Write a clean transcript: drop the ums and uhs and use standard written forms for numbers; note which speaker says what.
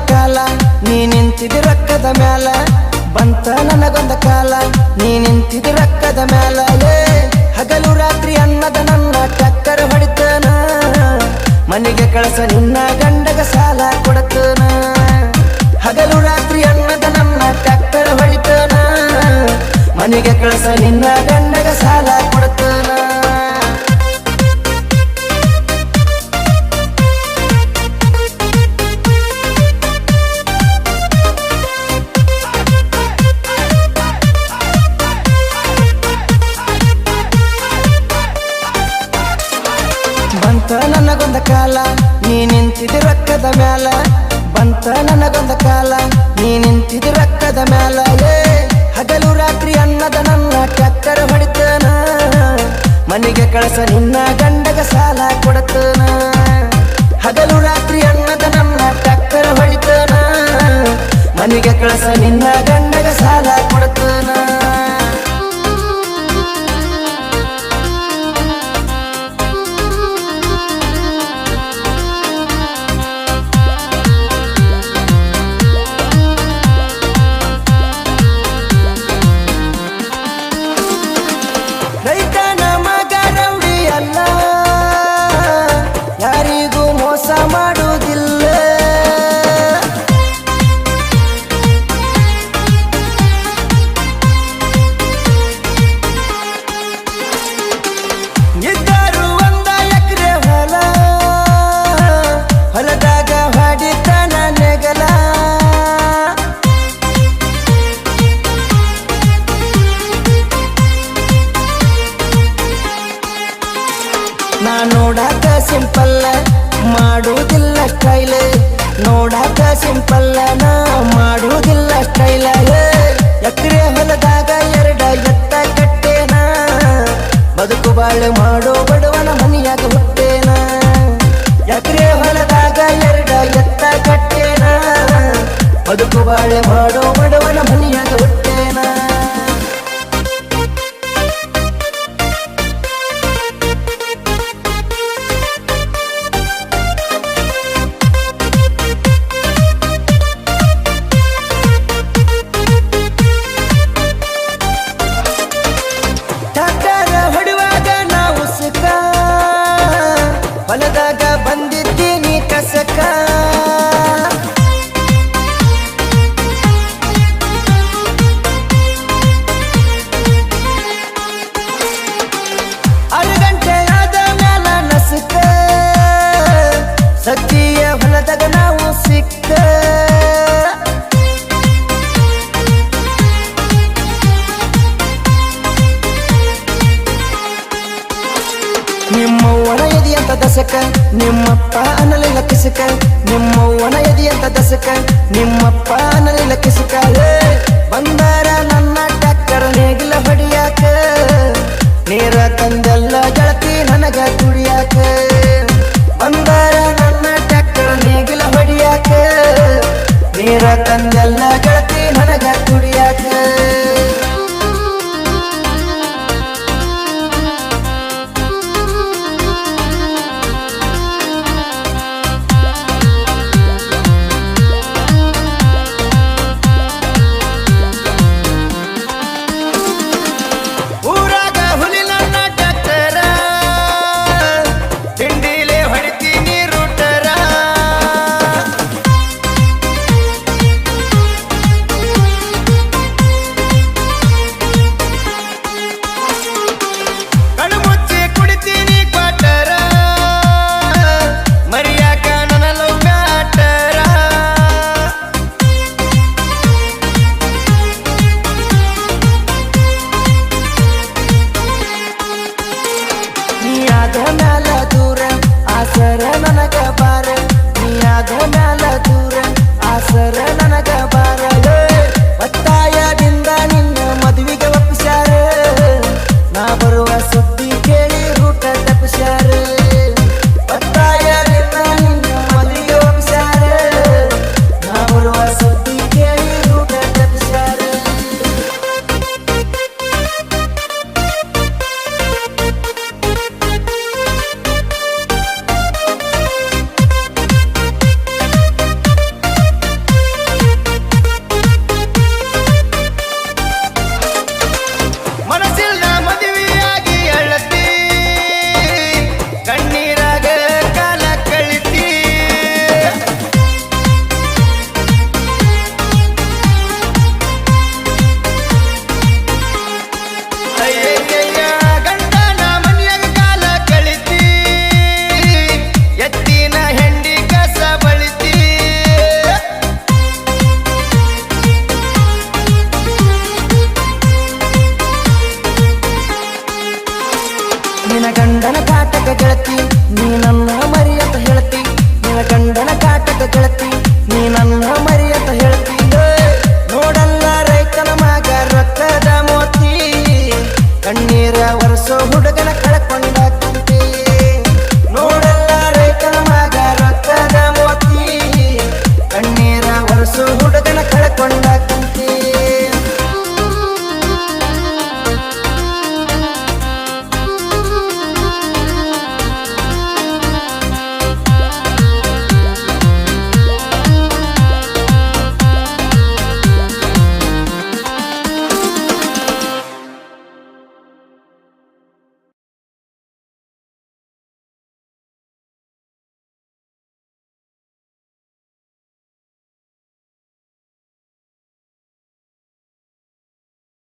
Speaker 1: ಕಾಲ ನೀ ನಿಂತಿದಿ ರೊಕ್ಕದ ಮ್ಯಾಲ ಬಂತ ನನಗೊಂದ ಕಾಲ ನೀ ನಿಂತಿದಿ ರೊಕ್ಕದ ಮ್ಯಾಲ ಹಗಲು ರಾತ್ರಿ ಅನ್ನದ ನನ್ನ ಟಕ್ಕರ್ ಹೊಡಿತನ ಮನೆಗೆ ಕಳಸ ನಿನ್ನ ಗಂಡಗ ಸಾಲ ಕೊಡತನ ಹಗಲು ರಾತ್ರಿ ಅನ್ನದ ನನ್ನ ಟಕ್ಕರ್ ಹೊಡಿತನ ಮನೆಗೆ ಕಳಸ ನಿನ್ನ ಗಂಡಗ ಸಾಲ ಕೊಡತನ ಬಂತ ನನಗೊಂದ ಕಾಲ ನೀ ನಿಂತಿದಿ ರೊಕ್ಕದ ಮ್ಯಾಲ ಬಂತ ನನಗೊಂದ ಕಾಲ ನೀ ನಿಂತಿದಿ ರೊಕ್ಕದ ಮ್ಯಾಲ ಹಗಲು ರಾತ್ರಿ ಅನ್ನದ ನನ್ನ ಟಕ್ಕರ್ ಹೊಡಿತನ ಮನೆಗೆ ಕಳಸ ನಿನ್ನ ಗಂಡಗ ಸಾಲ ಕೊಡತನ ಹಗಲು ರಾತ್ರಿ ಅನ್ನದ ನನ್ನ ಟಕ್ಕರ್ ಹೊಡಿತನ ಮನೆಗೆ ಕಳಸ ನಿನ್ನ ಗಂಡಗ ಸಾಲ ಕೊಡತನ ರೈತನ ಮಗ ರೌಡಿ ಅಲ್ಲ ಯಾರಿಗೂ ಮೋಸ ಮಾಡುವುದಿಲ್ಲ ಇದ್ದರು ಒಂದ ಎಕರೆ ಹೊಲದಾಗ ಹೊಡಿತನ ನೆಗಲ ನಾ ನೋಡಾಕ ಸಿಂಪಲ್ಲ ಮಾಡುವುದಿಲ್ಲ ಸ್ಟೈಲ್ ನೋಡಾಕ ಸಿಂಪಲ್ಲ ನಾ ಮಾಡುವುದಿಲ್ಲ ಸ್ಟೈಲ್ ಎಕರೆ ಹೊಲದಾಗ ಎರಡ ಎತ್ತ ಕಟ್ಟೇನ ಬದುಕು ಬಾಳೆ ಮಾಡೋ ಬಡವನ ಮನೆಯಾಗ ಹುಟ್ಟೇನ ಎಕರೆ ಹೊಲದಾಗ ಎರಡ ಎತ್ತ ಕಟ್ಟೇನ ಬದುಕು ಬಾಳೆ ಮಾಡೋ ಬಡವನ ಮನೆಯಾಗ ಹುಟ್ಟೇನ ಹೊಲದಾಗ ಬಂದಿದ್ದೀನಿ ಕಸಕ ಗಂಟೆ ಆದ ಮ್ಯಾಲ ನಸಕ ಸಜ್ಜಿಯ ಹೊಲದಾಗ ನಾವು ಸಿಕ್ಕ ನಿಮ್ಮವ್ವನ ಎದಿಯಂತ ದಸಕ ನಿಮ್ಮಪ್ಪ ಅನ್ನಲಿಲ್ಲ ಕಿಸಕ ನಿಮ್ಮವ್ವನ ಎದಿಯಂತ ದಸಕ ನಿಮ್ಮಪ್ಪ ಅನ್ನಲಿಲ್ಲ ಕಿಸಕ ಬಂದಾರ ನನ್ನ ಟಕ್ಕರ್ ನೇಗಿಲ ಹೊಡಿಯಾಕ ನೀರ ತಂದೆಲ್ಲ ಗೆಳತಿ ನನಗ ಕುಡಿಯಾಕ ಬಂದಾರ ನನ್ನ ಟಕ್ಕರ್ ನೇಗಿಲ ಹೊಡಿಯಾಕ ನೀರ ತಂದೆಲ್ಲ ಗೆಳತಿ